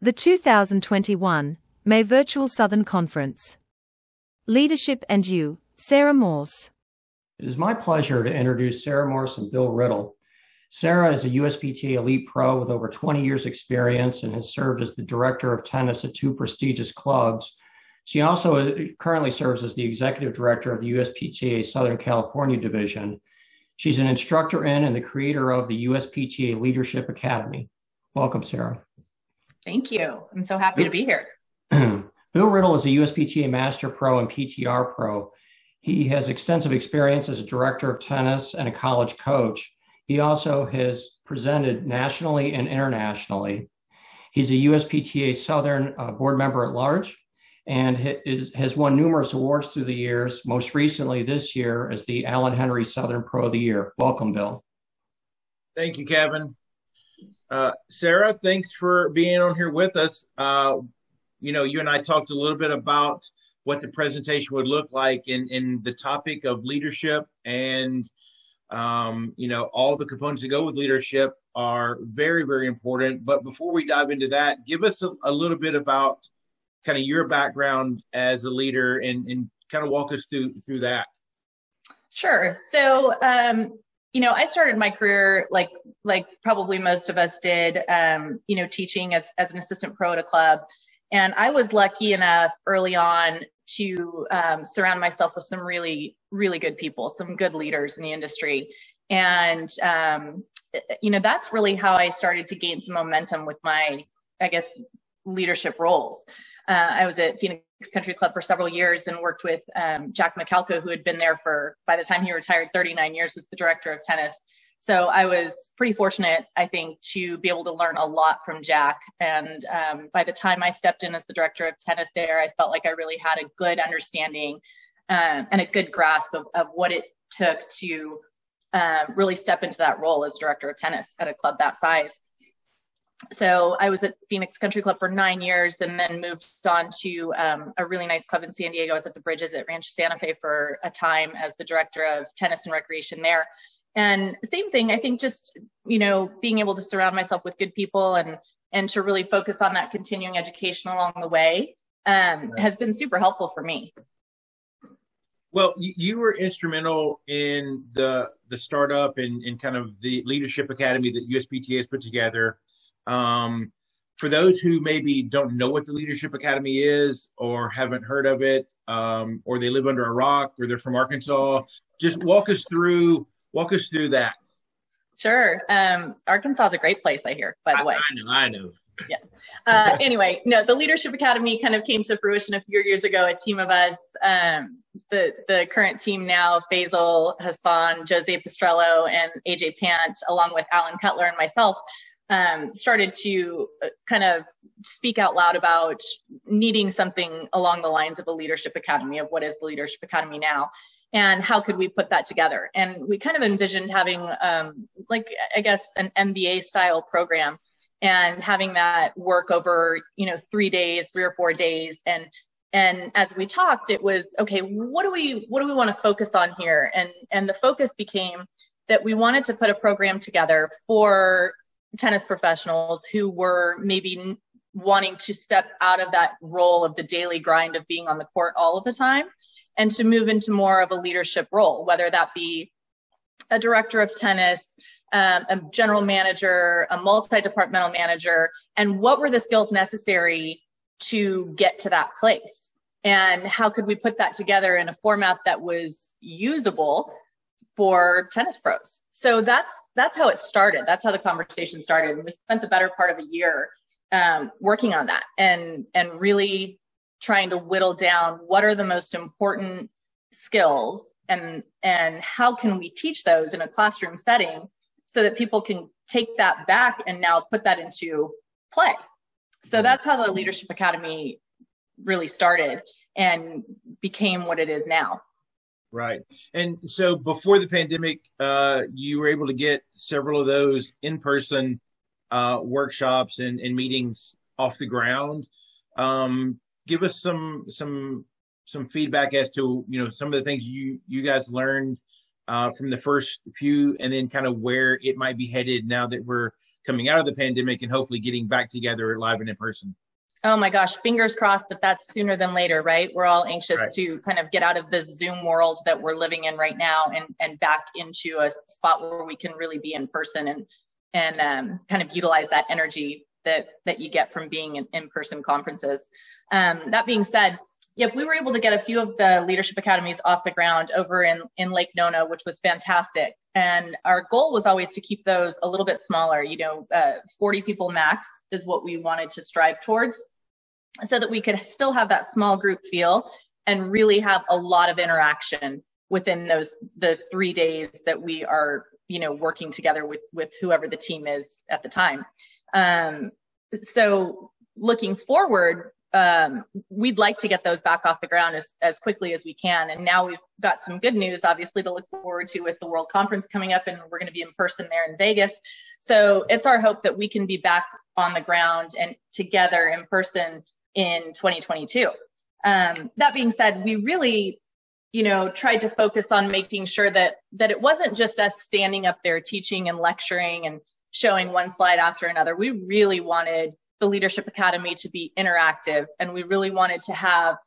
The 2021 May Virtual Southern Conference. Leadership and You, Sara Morse. It is my pleasure to introduce Sara Morse and Bill Riddle. Sara is a USPTA Elite Pro with over 20 years experience and has served as the director of tennis at two prestigious clubs. She also currently serves as the executive director of the USPTA Southern California Division. She's an instructor in and the creator of the USPTA Leadership Academy. Welcome, Sara. Thank you. I'm so happy to be here. Bill Riddle is a USPTA Master Pro and PTR Pro. He has extensive experience as a director of tennis and a college coach. He also has presented nationally and internationally. He's a USPTA Southern board member at large and has won numerous awards through the years, most recently this year as the Allen Henry Southern Pro of the Year. Welcome, Bill. Thank you, Kevin. Sara, thanks for being on here with us. You and I talked a little bit about what the presentation would look like in the topic of leadership, and all the components that go with leadership are very, very important. But before we dive into that, give us a little bit about kind of your background as a leader and kind of walk us through that. Sure. So, I started my career like probably most of us did, teaching as an assistant pro at a club. And I was lucky enough early on to surround myself with some really, really good people, some good leaders in the industry. And, that's really how I started to gain some momentum with my, leadership roles. I was at Phoenix Country Club for several years and worked with Jack McCalco, who had been there by the time he retired, 39 years as the director of tennis. So I was pretty fortunate, I think, to be able to learn a lot from Jack. And by the time I stepped in as the director of tennis there, I felt like I really had a good understanding and a good grasp of what it took to really step into that role as director of tennis at a club that size. So I was at Phoenix Country Club for 9 years and then moved on to a really nice club in San Diego. I was at the Bridges at Rancho Santa Fe for a time as the director of tennis and recreation there. And same thing, I think just, being able to surround myself with good people and to really focus on that continuing education along the way has been super helpful for me. Well, you were instrumental in the startup and kind of the leadership academy that USPTA has put together. For those who maybe don't know what the Leadership Academy is or haven't heard of it, or they live under a rock or they're from Arkansas, just walk us through that. Sure. Arkansas is a great place, I hear, by the way. I know. Yeah. Anyway, the Leadership Academy kind of came to fruition a few years ago. A team of us, the current team now, Faisal, Hassan, Jose Pastrello, and AJ Pant, along with Alan Cutler and myself, started to kind of speak out loud about needing something along the lines of a leadership academy, of what is the Leadership Academy now, and how could we put that together. And we kind of envisioned having an MBA style program and having that work over, 3 days, 3 or 4 days. And as we talked, it was, okay, what do we want to focus on here? And the focus became that we wanted to put a program together for tennis professionals who were maybe wanting to step out of that role of the daily grind of being on the court all of the time and to move into more of a leadership role, whether that be a director of tennis, a general manager, a multi-departmental manager, and what were the skills necessary to get to that place? And how could we put that together in a format that was usable for tennis pros? So that's how it started. That's how the conversation started. And we spent the better part of a year working on that and really trying to whittle down what are the most important skills and how can we teach those in a classroom setting so that people can take that back and now put that into play. So that's how the Leadership Academy really started and became what it is now. Right. And so before the pandemic, you were able to get several of those in-person workshops and meetings off the ground. Give us some feedback as to, some of the things you guys learned from the first few, and then kind of where it might be headed now that we're coming out of the pandemic and hopefully getting back together live and in person. Oh my gosh, fingers crossed that that's sooner than later, right? We're all anxious to kind of get out of this Zoom world that we're living in right now and back into a spot where we can really be in person and kind of utilize that energy that you get from being in in-person conferences. That being said, yep, we were able to get a few of the leadership academies off the ground over in Lake Nona, which was fantastic. And our goal was always to keep those a little bit smaller. 40 people max is what we wanted to strive towards, so that we could still have that small group feel and really have a lot of interaction within the 3 days that we are, working together with whoever the team is at the time. So looking forward, we'd like to get those back off the ground as quickly as we can. And now we've got some good news, obviously, to look forward to with the World Conference coming up, and we're going to be in person there in Vegas. So it's our hope that we can be back on the ground and together in person in 2022. That being said, we really, tried to focus on making sure that it wasn't just us standing up there teaching and lecturing and showing one slide after another. We really wanted the Leadership Academy to be interactive, and we really wanted to have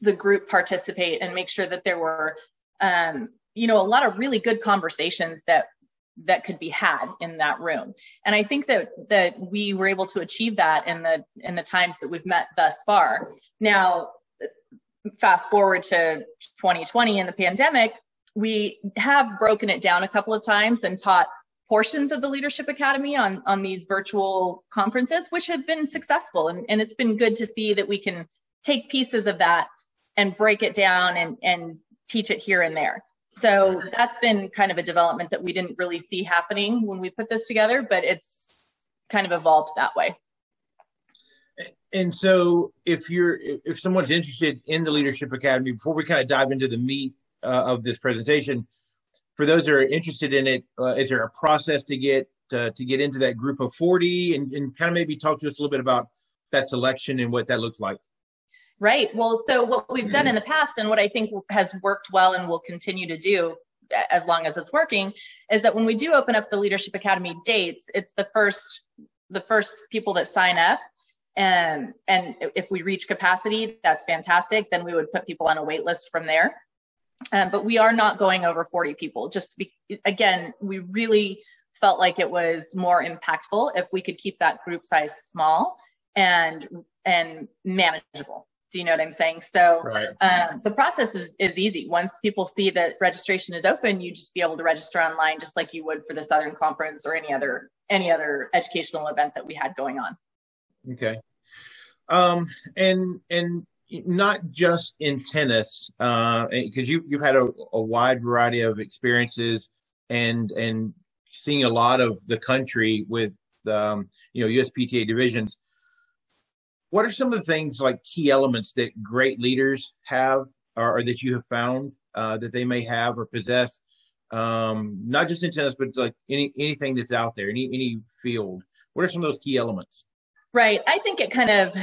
the group participate and make sure that there were, a lot of really good conversations that could be had in that room. And I think that we were able to achieve that in the times that we've met thus far. Now, fast forward to 2020 and the pandemic, we have broken it down a couple of times and taught portions of the Leadership Academy on these virtual conferences, which have been successful. And it's been good to see that we can take pieces of that and break it down and teach it here and there. So that's been kind of a development that we didn't really see happening when we put this together, but it's kind of evolved that way. And so if someone's interested in the Leadership Academy, before we kind of dive into the meat of this presentation, for those that are interested in it, is there a process to get into that group of 40 and kind of maybe talk to us a little bit about that selection and what that looks like? Right. Well, so what we've done in the past and what I think has worked well and will continue to do as long as it's working is that when we do open up the Leadership Academy dates, it's the first people that sign up. And if we reach capacity, that's fantastic. Then we would put people on a wait list from there. But we are not going over 40 people. Again, we really felt like it was more impactful if we could keep that group size small and manageable. Do you know what I'm saying? So right. The process is easy. Once people see that registration is open, you just be able to register online just like you would for the Southern Conference or any other educational event that we had going on. Okay. And not just in tennis, because you've had a wide variety of experiences and seeing a lot of the country with USPTA divisions. What are some of the things, like key elements, that great leaders have or that you have found that they may have or possess, not just in tennis, but like anything that's out there, any field? What are some of those key elements? Right. I think it kind of,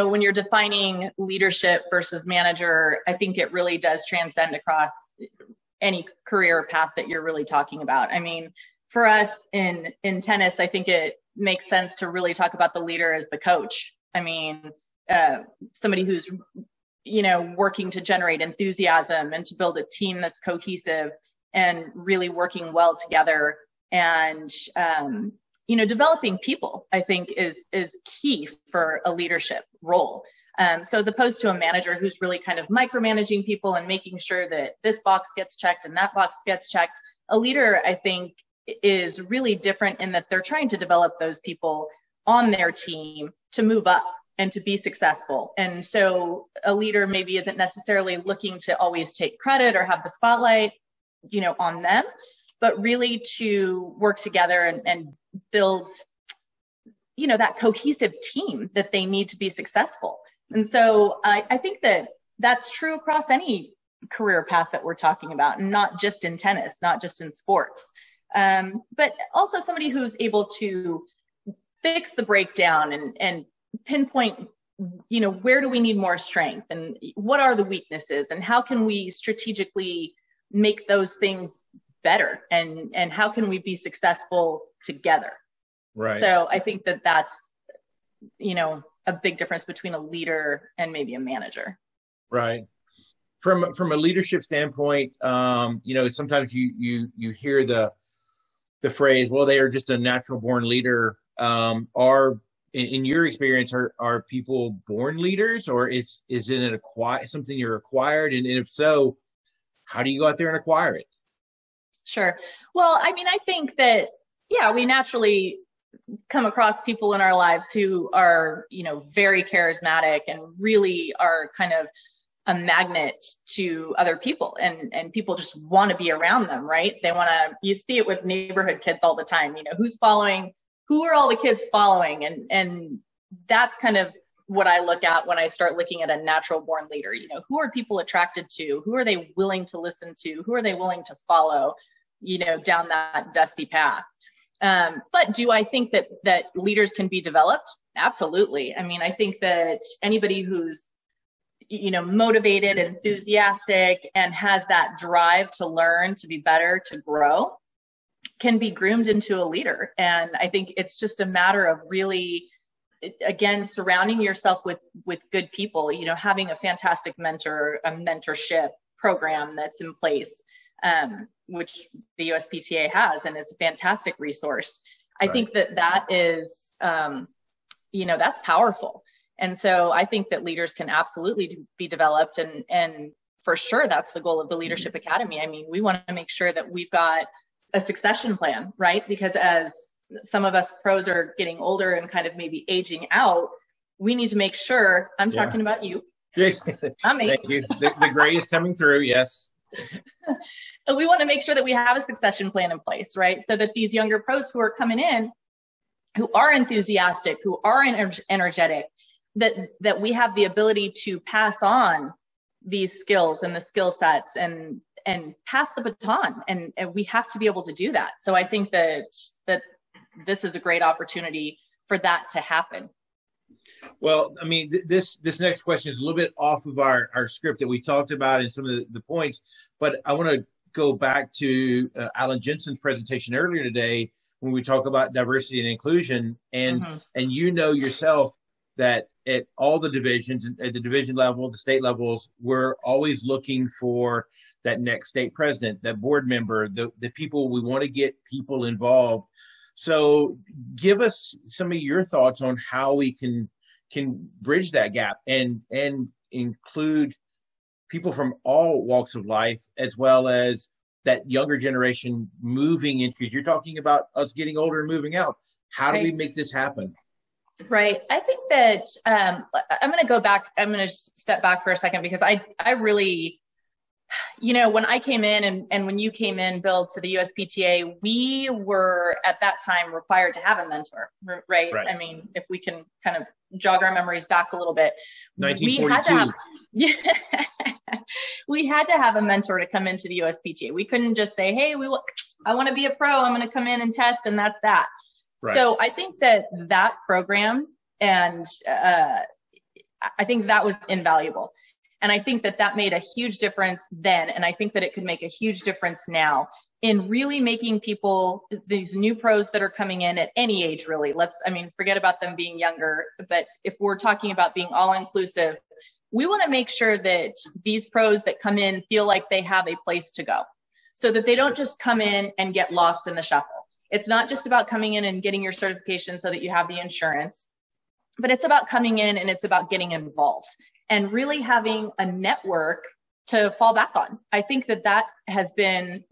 when you're defining leadership versus manager, I think it really does transcend across any career path that you're really talking about. I mean, for us in tennis, I think it makes sense to really talk about the leader as the coach. I mean, somebody who's, working to generate enthusiasm and to build a team that's cohesive and really working well together and, developing people, I think is key for a leadership role. So as opposed to a manager who's really kind of micromanaging people and making sure that this box gets checked and that box gets checked, a leader, I think, is really different in that they're trying to develop those people on their team to move up and to be successful. And so a leader maybe isn't necessarily looking to always take credit or have the spotlight, on them, but really to work together and build, that cohesive team that they need to be successful. And so I think that that's true across any career path that we're talking about, and not just in tennis, not just in sports, but also somebody who's able to fix the breakdown and pinpoint, where do we need more strength and what are the weaknesses and how can we strategically make those things better and how can we be successful together? Right. So I think that that's, a big difference between a leader and maybe a manager. Right. From a leadership standpoint, sometimes you hear the phrase, well, they are just a natural born leader. Are in your experience, are people born leaders, or is it something you're acquired? And if so, how do you go out there and acquire it? Sure. Well, I mean, I think that, we naturally come across people in our lives who are, very charismatic and really are kind of a magnet to other people, and people just want to be around them, right? You see it with neighborhood kids all the time, who are all the kids following? And that's kind of what I look at when I start looking at a natural born leader. Who are people attracted to? Who are they willing to listen to? Who are they willing to follow, down that dusty path? But do I think that leaders can be developed? Absolutely. I mean, I think that anybody who's, motivated, enthusiastic, and has that drive to learn, to be better, to grow, can be groomed into a leader. And I think it's just a matter of really, again, surrounding yourself with good people, having a fantastic mentor, a mentorship program that's in place, which the USPTA has, and is a fantastic resource. I think that is, that's powerful. And so I think that leaders can absolutely be developed. And for sure, that's the goal of the Leadership Academy. I mean, we want to make sure that we've got a succession plan, right? Because as some of us pros are getting older and kind of maybe aging out, we need to make sure, I'm talking about you. Yes. I'm me. Thank you. The gray is coming through. Yes. We want to make sure that we have a succession plan in place, right? So that these younger pros who are coming in, who are enthusiastic, who are energetic, that we have the ability to pass on these skills and the skill sets and pass the baton. And we have to be able to do that. So I think that this is a great opportunity for that to happen. Well, I mean, this next question is a little bit off of our script that we talked about and some of the points, but I want to go back to Alan Jensen's presentation earlier today when we talk about diversity and inclusion, and yourself that at all the divisions, at the division level, the state levels, we're always looking for that next state president, that board member, the people, we want to get people involved. So give us some of your thoughts on how we can bridge that gap and include people from all walks of life, as well as that younger generation moving in, because you're talking about us getting older and moving out. How do we make this happen? Right. I think that I'm going to go back. I'm going to step back for a second, because I really, when I came in and when you came in, Bill, to the USPTA, we were at that time required to have a mentor, right? I mean, if we can kind of jog our memories back a little bit, 1942. We had to have a mentor to come into the USPTA. We couldn't just say, hey, I want to be a pro. I'm going to come in and test, and that's that. Right. So I think that program, and I think that was invaluable. And I think that made a huge difference then. And I think that it could make a huge difference now in really making people, these new pros that are coming in at any age, really, forget about them being younger. But if we're talking about being all inclusive, we want to make sure that these pros that come in feel like they have a place to go, so that they don't just come in and get lost in the shuffle. It's not just about coming in and getting your certification so that you have the insurance, but it's about coming in and it's about getting involved and really having a network to fall back on. I think that has been,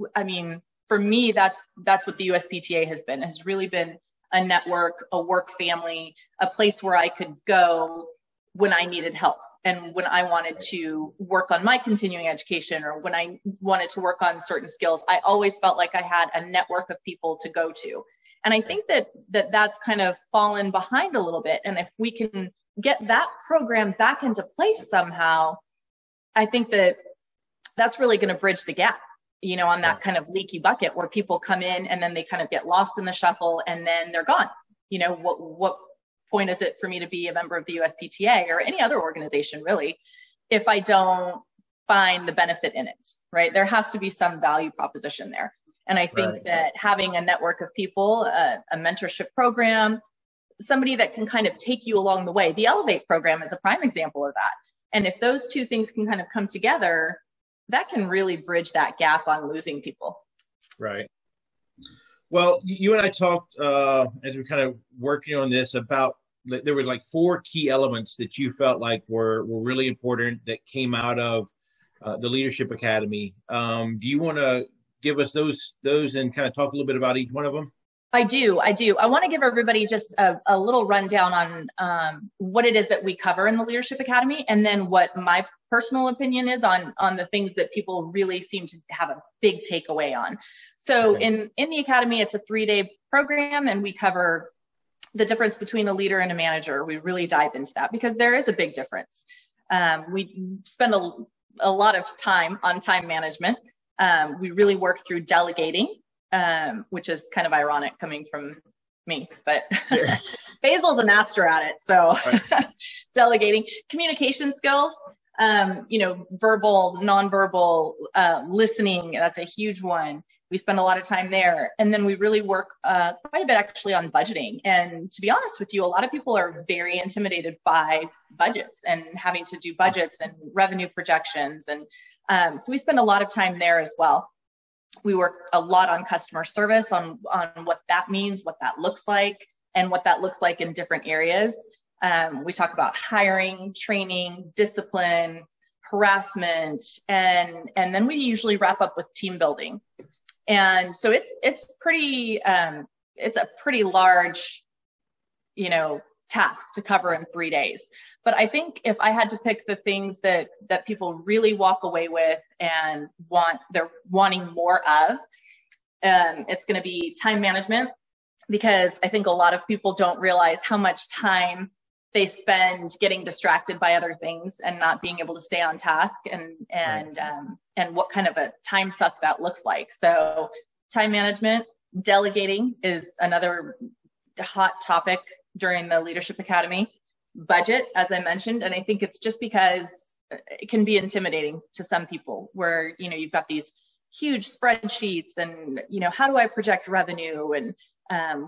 for me, that's what the USPTA has really been a network, a work family, a place where I could go when I needed help. And when I wanted to work on my continuing education, or when I wanted to work on certain skills, I always felt like I had a network of people to go to. And I think that's kind of fallen behind a little bit. And if we can get that program back into place somehow, I think that's really going to bridge the gap, on that kind of leaky bucket where people come in and then they kind of get lost in the shuffle and then they're gone. What point is it for me to be a member of the USPTA or any other organization, really, if I don't find the benefit in it, right? There has to be some value proposition there. And I think that having a network of people, a mentorship program, somebody that can kind of take you along the way. The Elevate program is a prime example of that. And if those two things can kind of come together, that can really bridge that gap on losing people. Right. Well, you and I talked as we're kind of working on this about, there were like 4 key elements that you felt like were really important that came out of the Leadership Academy. Do you want to give us those and kind of talk a little bit about each one of them? I do. I want to give everybody just a little rundown on what it is that we cover in the Leadership Academy, and then what my personal opinion is on the things that people really seem to have a big takeaway on. So in the Academy, it's a 3-day program, and we cover the difference between a leader and a manager. We really dive into that because there is a big difference. We spend a lot of time on time management. We really work through delegating, which is kind of ironic coming from me, but Faisal's a master at it. So delegating, communication skills, verbal, nonverbal, listening, that's a huge one. We spend a lot of time there. And then we really work quite a bit actually on budgeting. And to be honest with you, a lot of people are very intimidated by budgets and having to do budgets and revenue projections. And so we spend a lot of time there as well. We work a lot on customer service, on what that means, what that looks like, and what that looks like in different areas. We talk about hiring, training, discipline, harassment, and then we usually wrap up with team building. And so it's a pretty large, task to cover in 3 days. But I think if I had to pick the things that people really walk away with and they're wanting more of, it's going to be time management, because I think a lot of people don't realize how much time they spend getting distracted by other things and not being able to stay on task, and what kind of a time suck that looks like. So time management, delegating is another hot topic during the Leadership Academy. Budget, as I mentioned, and I think it's just because it can be intimidating to some people where, you've got these huge spreadsheets and, how do I project revenue, and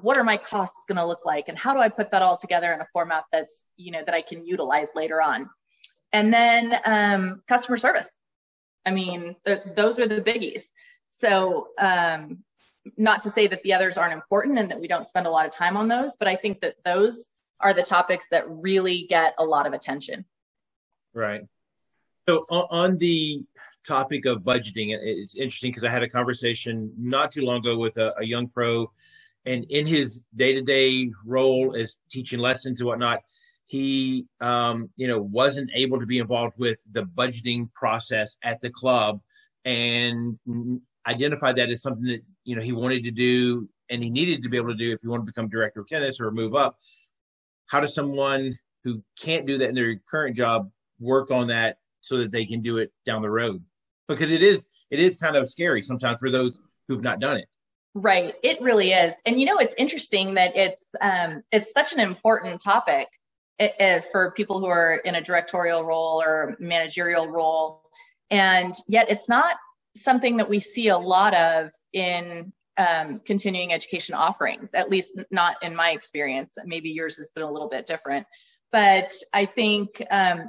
what are my costs going to look like, and how do I put that all together in a format that's, that I can utilize later on. And then customer service. I mean, those are the biggies. So not to say that the others aren't important and that we don't spend a lot of time on those, but I think that those are the topics that really get a lot of attention. Right. So on the topic of budgeting, it's interesting because I had a conversation not too long ago with a young pro, and in his day-to-day role as teaching lessons and whatnot, he, wasn't able to be involved with the budgeting process at the club, and identified that as something that, he wanted to do and he needed to be able to do if he wanted to become director of tennis or move up. How does someone who can't do that in their current job work on that so that they can do it down the road? Because it is kind of scary sometimes for those who've not done it. Right. It really is. And, it's interesting that it's such an important topic for people who are in a directorial role or managerial role. And yet it's not something that we see a lot of in continuing education offerings, at least not in my experience. Maybe yours has been a little bit different. But I think,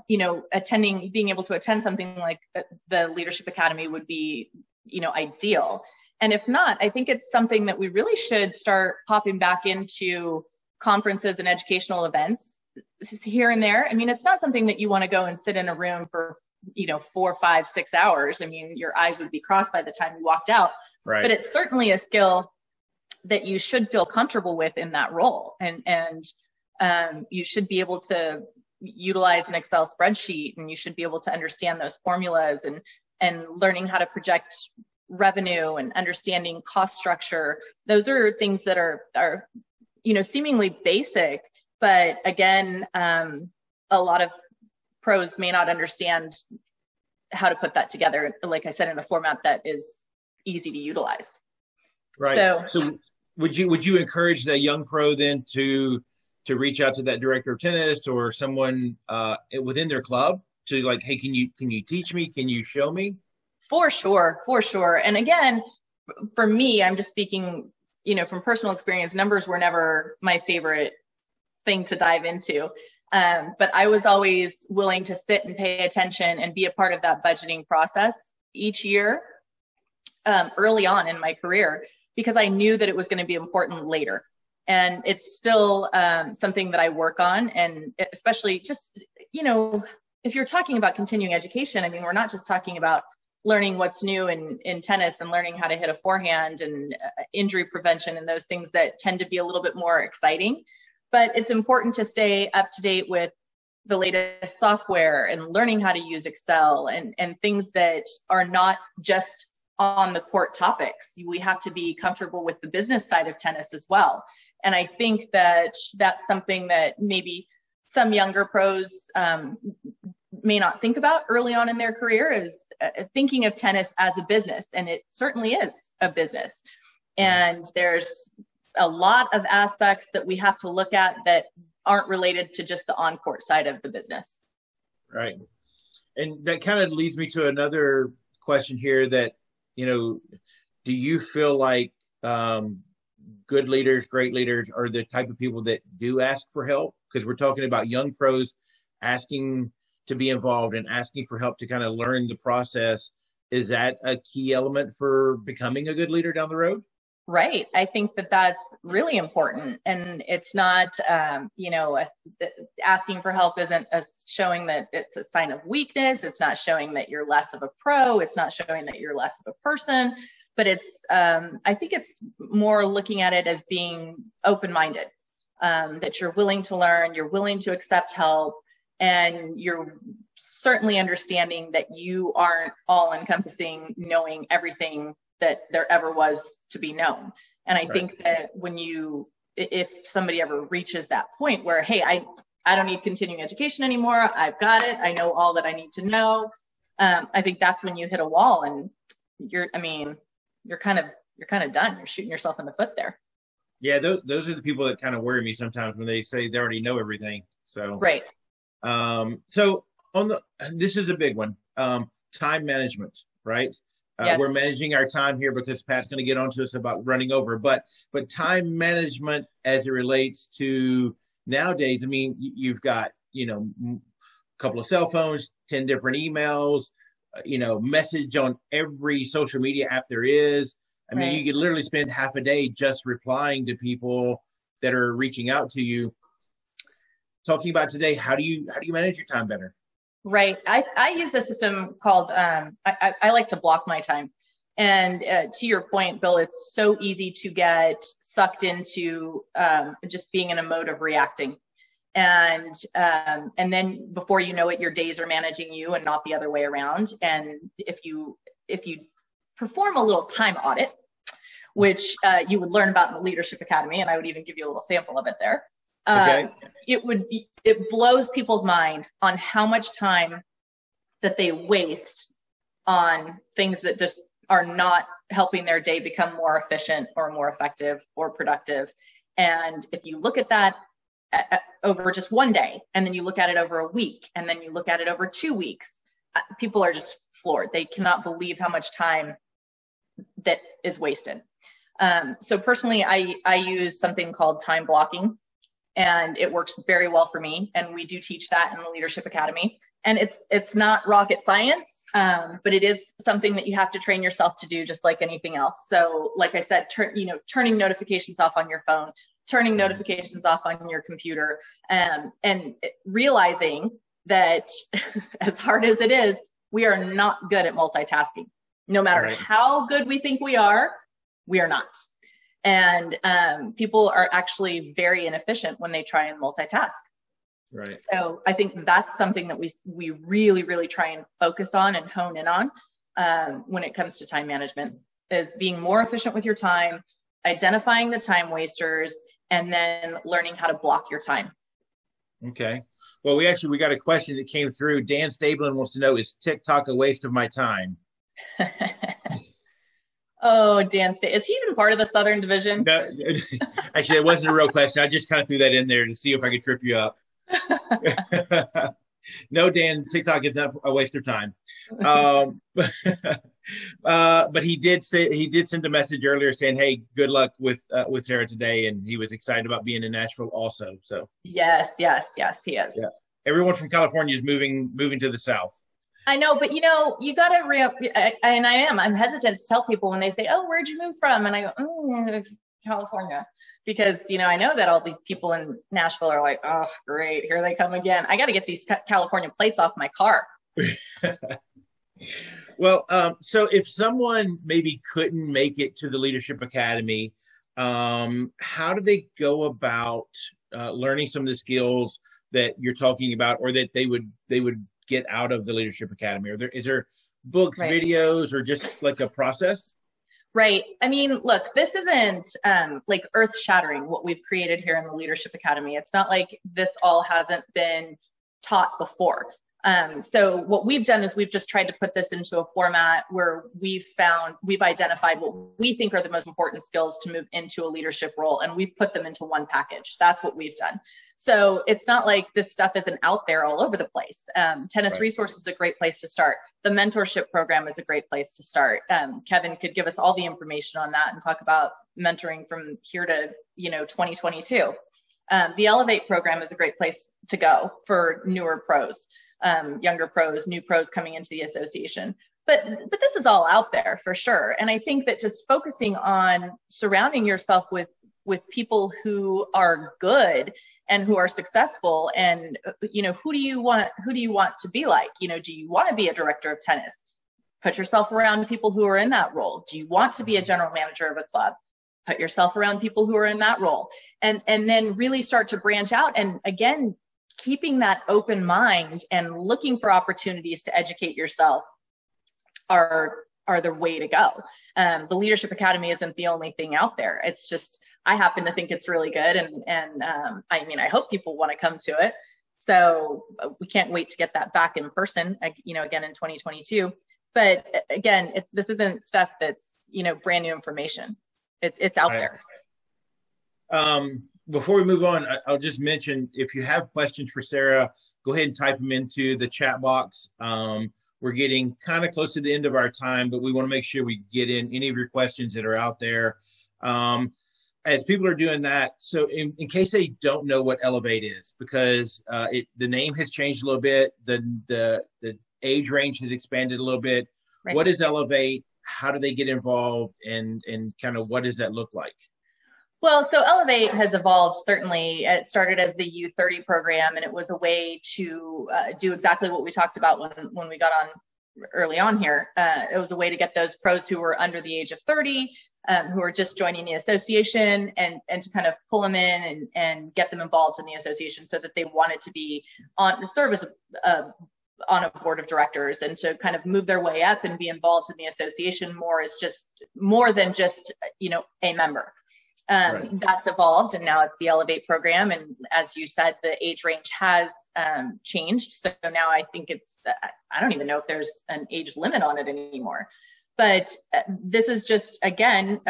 being able to attend something like the Leadership Academy would be, ideal. And if not, I think it's something that we really should start popping back into conferences and educational events here and there. I mean, it's not something that you want to go and sit in a room for 4, 5, 6 hours. I mean, your eyes would be crossed by the time you walked out. Right. But it's certainly a skill that you should feel comfortable with in that role. And you should be able to utilize an Excel spreadsheet, and you should be able to understand those formulas, and learning how to project revenue and understanding cost structure. Those are things that are seemingly basic, but again, a lot of pros may not understand how to put that together, like I said, in a format that is easy to utilize. Right. So would you encourage that young pro then to reach out to that director of tennis or someone within their club to like, hey, can you teach me? Can you show me? For sure. And again, for me, I'm just speaking, from personal experience, numbers were never my favorite thing to dive into. But I was always willing to sit and pay attention and be a part of that budgeting process each year, early on in my career, because I knew that it was going to be important later. And it's still something that I work on. And especially just, if you're talking about continuing education, I mean, we're not just talking about learning what's new in tennis and learning how to hit a forehand and injury prevention and those things that tend to be a little bit more exciting. But it's important to stay up to date with the latest software and learning how to use Excel and things that are not just on the court topics. We have to be comfortable with the business side of tennis as well. And I think that that's something that maybe some younger pros may not think about early on in their career, is thinking of tennis as a business. And it certainly is a business. And there's a lot of aspects that we have to look at that aren't related to just the on-court side of the business. Right. And that kind of leads me to another question here that, do you feel like good leaders, great leaders are the type of people that do ask for help? Because we're talking about young pros asking to be involved and asking for help to kind of learn the process. Is that a key element for becoming a good leader down the road? Right. I think that that's really important. And it's not, asking for help isn't showing that it's a sign of weakness. It's not showing that you're less of a pro. It's not showing that you're less of a person. But it's, I think it's more looking at it as being open-minded, that you're willing to learn, you're willing to accept help, and you're certainly understanding that you aren't all-encompassing, knowing everything that there ever was to be known. And I think that if somebody ever reaches that point where, hey, I don't need continuing education anymore, I've got it, I know all that I need to know, I think that's when you hit a wall and you're kind of done. You're shooting yourself in the foot there. Yeah, those are the people that kind of worry me sometimes when they say they already know everything. So right. So this is a big one. Time management, right? Yes. We're managing our time here because Pat's going to get onto us about running over, but time management as it relates to nowadays, I mean, you've got, a couple of cell phones, 10 different emails, message on every social media app there is. I mean, you could literally spend half a day just replying to people that are reaching out to you. Talking about today, how do you manage your time better? Right. I use a system called, I like to block my time. And to your point, Bill, it's so easy to get sucked into just being in a mode of reacting. And then before you know it, your days are managing you and not the other way around. And if you perform a little time audit, which you would learn about in the Leadership Academy, and I would even give you a little sample of it there. Okay. It blows people's mind on how much time that they waste on things that just are not helping their day become more efficient or more effective or productive. And if you look at that over just one day, and then you look at it over a week, and then you look at it over 2 weeks, people are just floored. They cannot believe how much time that is wasted. So personally, I use something called time blocking. And it works very well for me. And we do teach that in the Leadership Academy. And it's not rocket science, but it is something that you have to train yourself to do, just like anything else. So like I said, turning notifications off on your phone, turning notifications off on your computer, and realizing that as hard as it is, we are not good at multitasking. No matter how good we think we are not. And people are actually very inefficient when they try and multitask. Right. So I think that's something that we really, really try and focus on and hone in on when it comes to time management, is being more efficient with your time, identifying the time wasters, and then learning how to block your time. Okay. Well, we got a question that came through. Dan Stablen wants to know, is TikTok a waste of my time? Oh, Dan State. Is he even part of the Southern Division? No, actually, it wasn't a real question. I just kind of threw that in there to see if I could trip you up. No, Dan, TikTok is not a waste of time. But he did send a message earlier saying, "Hey, good luck with Sara today," and he was excited about being in Nashville also. So yes, he is. Yeah, everyone from California is moving to the South. I know, but you gotta I'm hesitant to tell people when they say, "Oh, where'd you move from?" And I go, California, because I know that all these people in Nashville are like, "Oh, great, here they come again." I got to get these California plates off my car. Well, so if someone maybe couldn't make it to the Leadership Academy, how do they go about learning some of the skills that you're talking about, or that they would get out of the Leadership Academy? Is there books, right. videos, or just like a process? Right. I mean, look, this isn't like earth shattering what we've created here in the Leadership Academy. It's not like this all hasn't been taught before. So what we've done is we've just tried to put this into a format where we've identified what we think are the most important skills to move into a leadership role, and we've put them into one package. That's what we've done. So it's not like this stuff isn't out there all over the place. Tennis right. Resource is a great place to start. The mentorship program is a great place to start. Kevin could give us all the information on that and talk about mentoring from here to 2022. The Elevate program is a great place to go for newer pros. Younger pros, new pros coming into the association. But this is all out there for sure. And I think that just focusing on surrounding yourself with people who are good and who are successful, and who do you want to be like? Do you want to be a director of tennis? Put yourself around people who are in that role. Do you want to be a general manager of a club? Put yourself around people who are in that role, and then really start to branch out. And again, keeping that open mind and looking for opportunities to educate yourself are the way to go. The Leadership Academy isn't the only thing out there. It's just, I happen to think it's really good. And I hope people want to come to it. So we can't wait to get that back in person, again in 2022. But again, this isn't stuff that's, brand new information. It's out there. Before we move on, I'll just mention, if you have questions for Sara, go ahead and type them into the chat box. We're getting kind of close to the end of our time, but we want to make sure we get in any of your questions that are out there. As people are doing that, so in case they don't know what Elevate is, because the name has changed a little bit, the age range has expanded a little bit. Right. What is Elevate? How do they get involved? And kind of what does that look like? Well, so Elevate has evolved, certainly. It started as the U30 program, and it was a way to do exactly what we talked about when we got on early on here. It was a way to get those pros who were under the age of 30, who are just joining the association, and to kind of pull them in and get them involved in the association, so that they wanted to be serve as on a board of directors, and to kind of move their way up and be involved in the association more than just a member. Right. That's evolved, and now it's the Elevate program. And as you said, the age range has changed. So now I think it's, I don't even know if there's an age limit on it anymore. But this is just, again,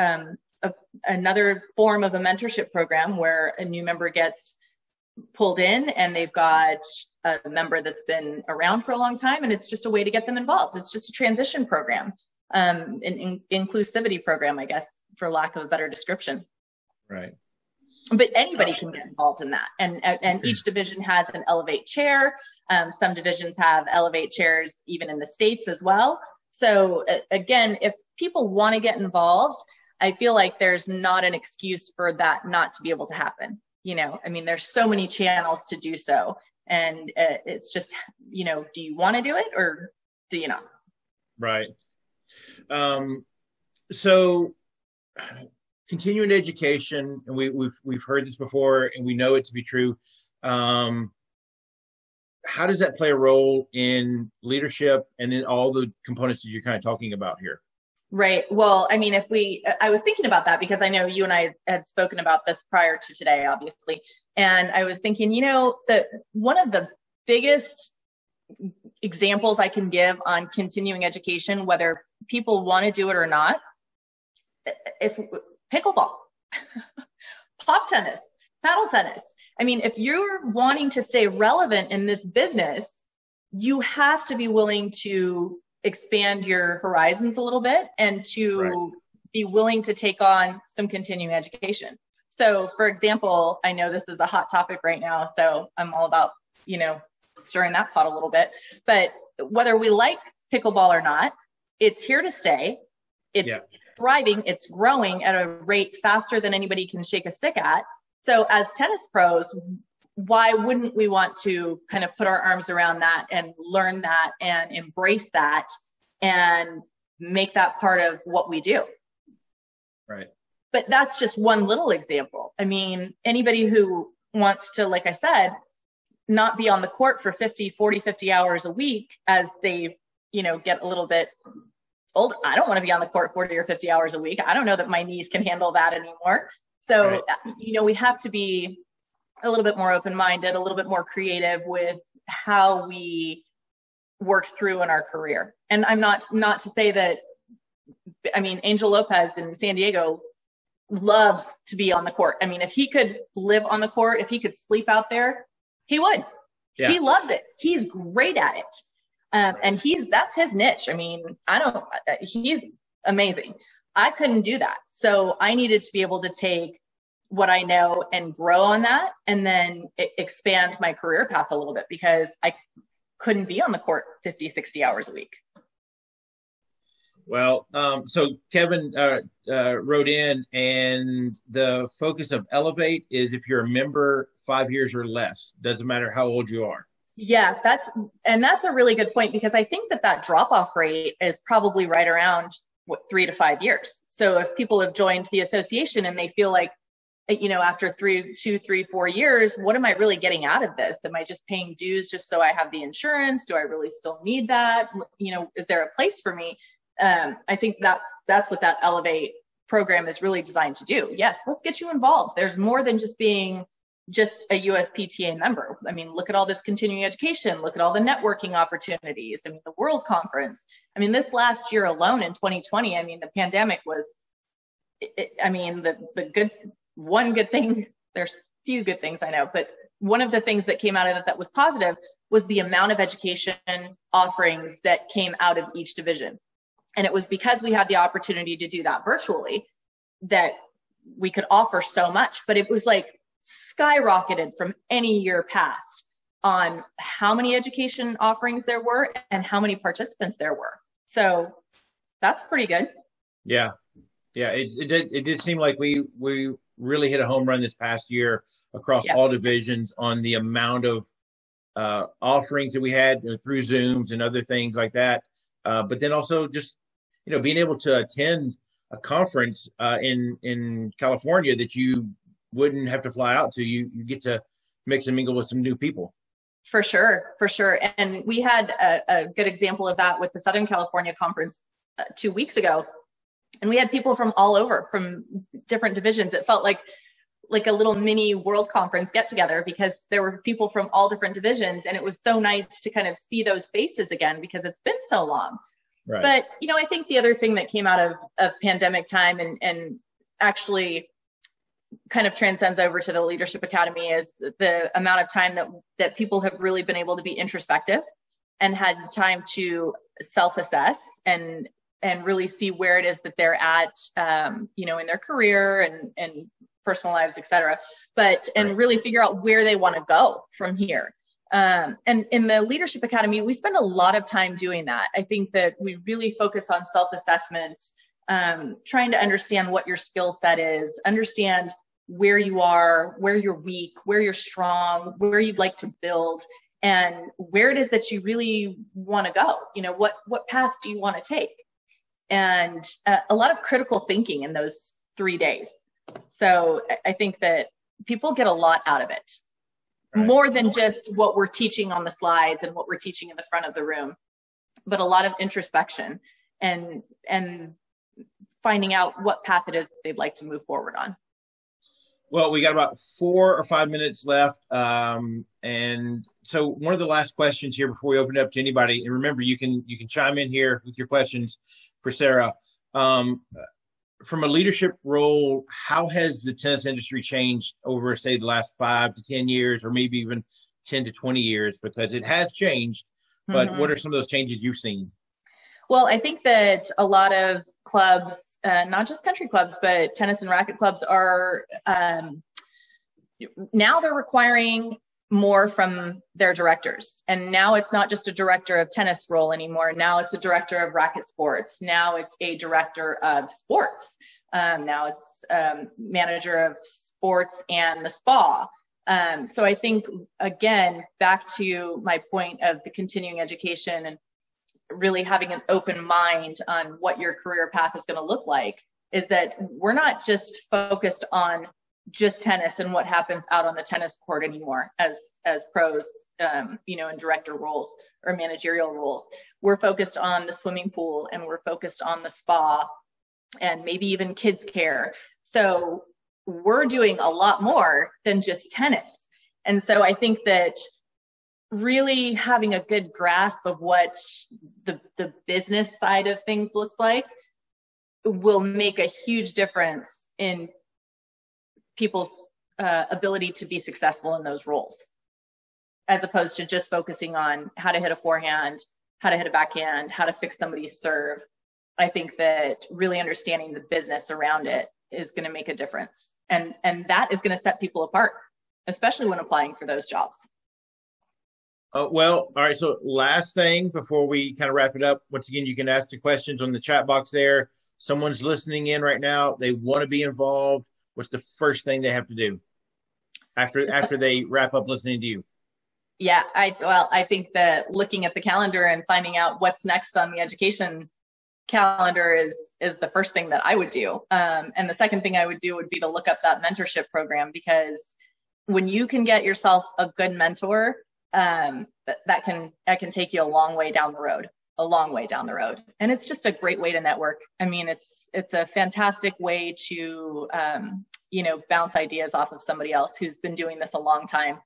another form of a mentorship program where a new member gets pulled in, and they've got a member that's been around for a long time, and it's just a way to get them involved. It's just a transition program, an inclusivity program, I guess, for lack of a better description. Right. But anybody can get involved in that. And each division has an Elevate chair. Some divisions have Elevate chairs even in the States as well. So again, if people want to get involved, I feel like there's not an excuse for that not to be able to happen. There's so many channels to do so. And it's just, do you want to do it, or do you not? Right. So continuing education, and we've heard this before, and we know it to be true. How does that play a role in leadership, and then all the components that you're kind of talking about here? Right. Well, I was thinking about that because I know you and I had spoken about this prior to today, obviously. And I was thinking, that one of the biggest examples I can give on continuing education, whether people want to do it or not, if pickleball, pop tennis, paddle tennis. If you're wanting to stay relevant in this business, you have to be willing to expand your horizons a little bit and to be willing to take on some continuing education. So for example, I know this is a hot topic right now, so I'm all about, stirring that pot a little bit, but whether we like pickleball or not, it's here to stay. It's thriving. It's growing at a rate faster than anybody can shake a stick at. So as tennis pros, why wouldn't we want to kind of put our arms around that and learn that and embrace that and make that part of what we do? Right. But that's just one little example. I mean, anybody who wants to, like I said, not be on the court for 50 hours a week as they, get a little bit older. I don't want to be on the court 40 or 50 hours a week. I don't know that my knees can handle that anymore. So, we have to be a little bit more open-minded, a little bit more creative with how we work through in our career. And I'm not to say that, Angel Lopez in San Diego loves to be on the court. If he could live on the court, if he could sleep out there, he would. Yeah. He loves it. He's great at it. And that's his niche. He's amazing. I couldn't do that. So I needed to be able to take what I know and grow on that and then expand my career path a little bit because I couldn't be on the court 50, 60 hours a week. Well, so Kevin wrote in, and the focus of Elevate is if you're a member 5 years or less, doesn't matter how old you are. Yeah, that's a really good point because I think that drop-off rate is probably right around 3 to 5 years. So if people have joined the association and they feel like, after 2, 3, 4 years, what am I really getting out of this? Am I just paying dues just so I have the insurance? Do I really still need that? Is there a place for me? I think that's what that Elevate program is really designed to do. Yes, let's get you involved. There's more than just being just a USPTA member. Look at all this continuing education. Look at all the networking opportunities. The World Conference. This last year alone in 2020, the pandemic was, the good, one good thing, there's few good things I know, but one of the things that came out of it that was positive was the amount of education offerings that came out of each division. And it was because we had the opportunity to do that virtually that we could offer so much, but it was like skyrocketed from any year past on how many education offerings there were and how many participants there were. So that's pretty good. Yeah. It did seem like we really hit a home run this past year across all divisions on the amount of offerings that we had through Zooms and other things like that. But then also just, being able to attend a conference in California that you wouldn't have to fly out to, you get to mix and mingle with some new people. For sure. And we had a good example of that with the Southern California conference 2 weeks ago. And we had people from all over, from different divisions. It felt like a little mini world conference get together because there were people from all different divisions. And it was so nice to kind of see those faces again because it's been so long. Right. But, I think the other thing that came out of pandemic time and actually kind of transcends over to the Leadership Academy is the amount of time that people have really been able to be introspective and had time to self-assess and really see where it is that they're at, in their career and personal lives, et cetera, and really figure out where they want to go from here. And in the Leadership Academy, we spend a lot of time doing that. I think that we really focus on self-assessments, trying to understand what your skill set is, understand where you are, where you're weak, where you're strong, where you'd like to build, and where it is that you really want to go. What path do you want to take? And a lot of critical thinking in those 3 days. So I think that people get a lot out of it. Right. More than just what we're teaching on the slides and what we're teaching in the front of the room, but a lot of introspection and finding out what path it is that they'd like to move forward on. Well, we got about 4 or 5 minutes left. And so one of the last questions here before we open it up to anybody, and remember, you can chime in here with your questions for Sara. From a leadership role, how has the tennis industry changed over, say, the last 5 to 10 years, or maybe even 10 to 20 years? Because it has changed but what are some of those changes you've seen? Well, I think that a lot of clubs, not just country clubs, but tennis and racket clubs are now they're requiring more from their directors. And now it's not just a director of tennis role anymore. Now it's a director of racket sports. Now it's a director of sports. Now it's manager of sports and the spa. So I think, again, back to my point of the continuing education and really having an open mind on what your career path is going to look like, is that we're not just focused on just tennis and what happens out on the tennis court anymore as pros, in director roles or managerial roles. We're focused on the swimming pool, and we're focused on the spa, and maybe even kids care. So we're doing a lot more than just tennis. And so I think that really having a good grasp of what the business side of things looks like will make a huge difference in people's ability to be successful in those roles, as opposed to just focusing on how to hit a forehand, how to hit a backhand, how to fix somebody's serve. I think that really understanding the business around it is going to make a difference. And that is going to set people apart, especially when applying for those jobs. Well, all right. So last thing before we kind of wrap it up, once again, you can ask the questions on the chat box there. Someone's listening in right now. They want to be involved. What's the first thing they have to do after they wrap up listening to you? Yeah, I think that looking at the calendar and finding out what's next on the education calendar is the first thing that I would do. And the second thing I would do would be to look up that mentorship program, because when you can get yourself a good mentor, that can take you a long way down the road. And it's just a great way to network. I mean, it's a fantastic way to, bounce ideas off of somebody else who's been doing this a long time.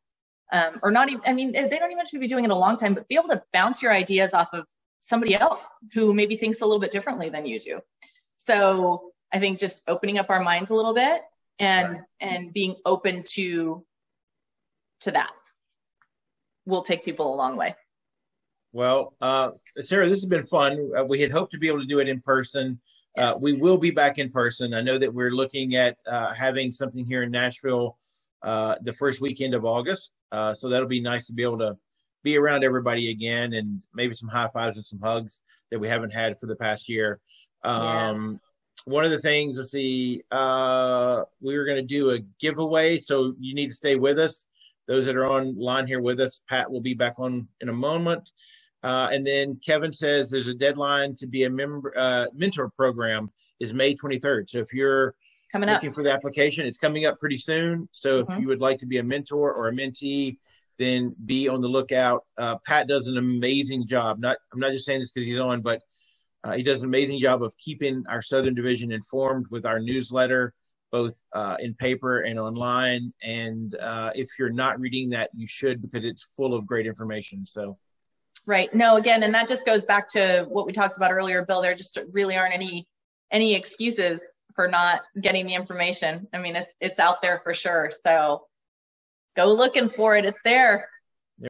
Or not even, I mean, they don't even have to be doing it a long time, but be able to bounce your ideas off of somebody else who maybe thinks a little bit differently than you do. So I think just opening up our minds a little bit and being open to that will take people a long way. Well, Sarah, this has been fun. We had hoped to be able to do it in person. Yes. We will be back in person. I know that we're looking at having something here in Nashville the first weekend of August. So that'll be nice to be able to be around everybody again, and maybe some high fives and some hugs that we haven't had for the past year. One of the things, let's see, we were going to do a giveaway, so you need to stay with us. Those that are online here with us, Pat will be back on in a moment. And then Kevin says there's a deadline to be a mentor program is May 23rd. So if you're looking for the application, it's coming up pretty soon. So if you would like to be a mentor or a mentee, then be on the lookout. Pat does an amazing job. I'm not just saying this because he's on, but he does an amazing job of keeping our Southern Division informed with our newsletter, both in paper and online. And if you're not reading that, you should, because it's full of great information. So. Right. No, again, and that just goes back to what we talked about earlier, Bill. There just really aren't any excuses for not getting the information. I mean, it's out there for sure. So go looking for it. It's there.